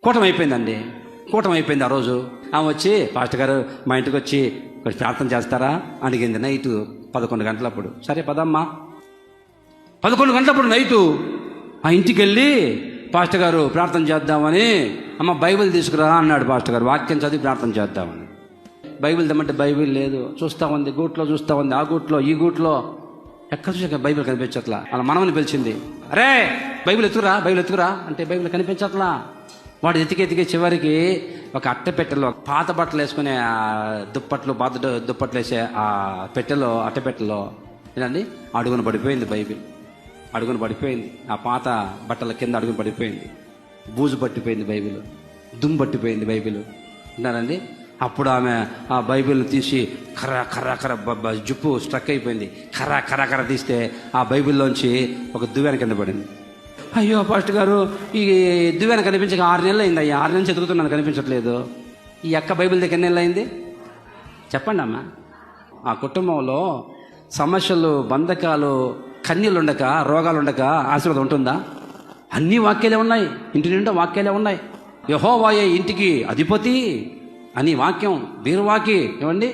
కూటమి అయిపోయిందండి. కూటమి అయిపోయింది. ఆ రోజు ఆమె వచ్చి, పాస్టర్ గారు మా ఇంటికి వచ్చి కొంచెం ప్రార్థన చేస్తారా అడిగింది. నైటు 11 గంటలప్పుడు. సరే పదమ్మా. 11 గంటలప్పుడు నైటు ఆ ఇంటికి వెళ్ళి పాస్టర్ గారు ప్రార్థన చేద్దామని, అమ్మ బైబిల్ తీసుకురా అన్నాడు పాస్టర్ గారు. వాక్యం చదివి ప్రార్థన చేద్దామని. బైబిల్ తెమ్మంటే బైబిల్ లేదు. చూస్తూ ఉంది, గూట్లో చూస్తూ ఉంది, ఆ గూట్లో ఈ గూట్లో, ఎక్కడ చూసా బైబిల్ కనిపించట్లా. అలా మనమని పిలిచింది, అరే బైబిల్ ఎత్తుకురా అంటే బైబిల్ కనిపించట్లా. వాడు ఎతికే చివరికి ఒక అట్టపెట్టెలో పాత బట్టలు వేసుకునే దుప్పట్లు, పాత దుప్పట్లు వేసే ఆ పెట్టెలో, అట్టపెట్టెలో ఏంటండి అడుగున పడిపోయింది బైబిల్. అడుగున పడిపోయింది. ఆ పాత బట్టల కింద అడుగున పడిపోయింది. బూజు పట్టిపోయింది బైబిల్, దుమ్ము పట్టిపోయింది బైబిల్. విన్నారండి? అప్పుడు ఆమె ఆ బైబిల్ తీసి కర్ర జుప్పు స్ట్రక్ అయిపోయింది. కర్ర తీస్తే ఆ బైబిల్లోంచి ఒక దువ్వెన కింద పడింది. అయ్యో పాస్టర్ గారు, ఈ దువ్వెన కనిపించక 6 నెలలు అయింది అయ్యా, 6 నెలలు చదువుతున్నాను కనిపించట్లేదు. ఈ అక్క బైబిల్ దగ్గర ఎన్ని నెలలు అయింది చెప్పండి అమ్మా. ఆ కుటుంబంలో సమస్యలు, బంధకాలు, కన్నీళ్ళు ఉండక, రోగాలు ఉండక ఆశీర్వాదం ఉంటుందా? అన్ని వాక్యాలే ఉన్నాయి, ఇంటి నిండా వాక్యాలే ఉన్నాయి. యెహోవాయే ఇంటికి అధిపతి అని వాక్యం, బీరువాకి ఏమండి,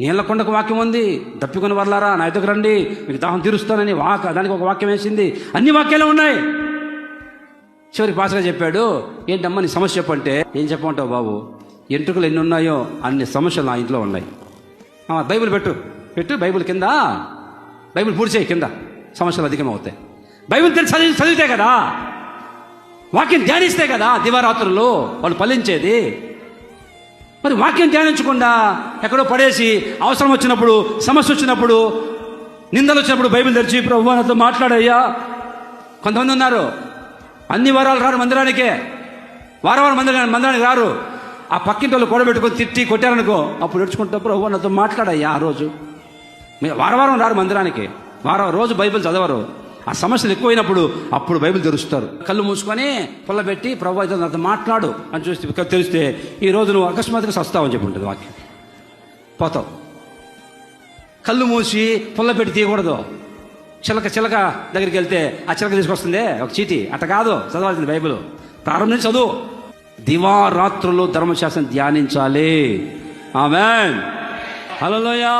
నీళ్ళకొండకు వాక్యం ఉంది. దప్పికొని వర్లారా నా ఎదుగు రండి, మీకు దాహం తీరుస్తానని దానికి ఒక వాక్యం వేసింది. అన్ని వాక్యాలే ఉన్నాయి. చివరికి పాస్టర్ చెప్పాడు, ఏంటమ్మా నీ సమస్య చెప్పంటే, ఏం చెప్పమంటావు బాబు, ఎంట్రుకలు ఎన్ని ఉన్నాయో అన్ని సమస్యలు నా ఇంట్లో ఉన్నాయి. బైబిల్ పెట్టు బైబిల్ కింద, బైబిల్ పూర్తి చేయి, కింద సమస్యలు అధికమవుతాయి. బైబిల్ చదివితే కదా, వాక్యం ధ్యానిస్తే కదా దివారాత్రులు వాళ్ళు ఫలించేది. మరి వాక్యం ధ్యానించకుండా ఎక్కడో పడేసి అవసరం వచ్చినప్పుడు, సమస్య వచ్చినప్పుడు, నిందలు వచ్చినప్పుడు బైబిల్ తెరిచి ప్రభువా నాతో మాట్లాడయ్యా. కొంతమంది ఉన్నారు అన్ని వారాలు రారు మందిరానికే, వారం మందిరానికి రారు. ఆ పక్కింటి వాళ్ళు కూడబెట్టుకొని తిట్టి కొట్టారనుకో, అప్పుడు ఏడ్చుకుంటా ప్రభువా నాతో మాట్లాడయ్యా. ఆ రోజు వారం రారు మందిరానికి, రోజు బైబిల్ చదవరు. ఆ సమస్యలు ఎక్కువైనప్పుడు అప్పుడు బైబిల్ తెరుస్తారు. కళ్ళు మూసుకొని పుల్లబెట్టి ప్రభువా నాతో మాట్లాడు అని చూస్తే తెలిస్తే ఈ రోజు నువ్వు అకస్మాత్తుగా సస్తావని చెప్పి ఉంటుంది వాక్యం. పోతావు. కళ్ళు మూసి పుల్లబెట్టి తీయకూడదు. చిలక దగ్గరికి వెళ్తే ఆ చిలక తీసుకొస్తుంది ఒక చీటీ, అట్ట కాదు చదవాల్సింది బైబిల్. ప్రారంభించి చదువు. దివారాత్రులు ధర్మశాస్త్రం ధ్యానించాలి. ఆమేన్. హల్లెలూయా.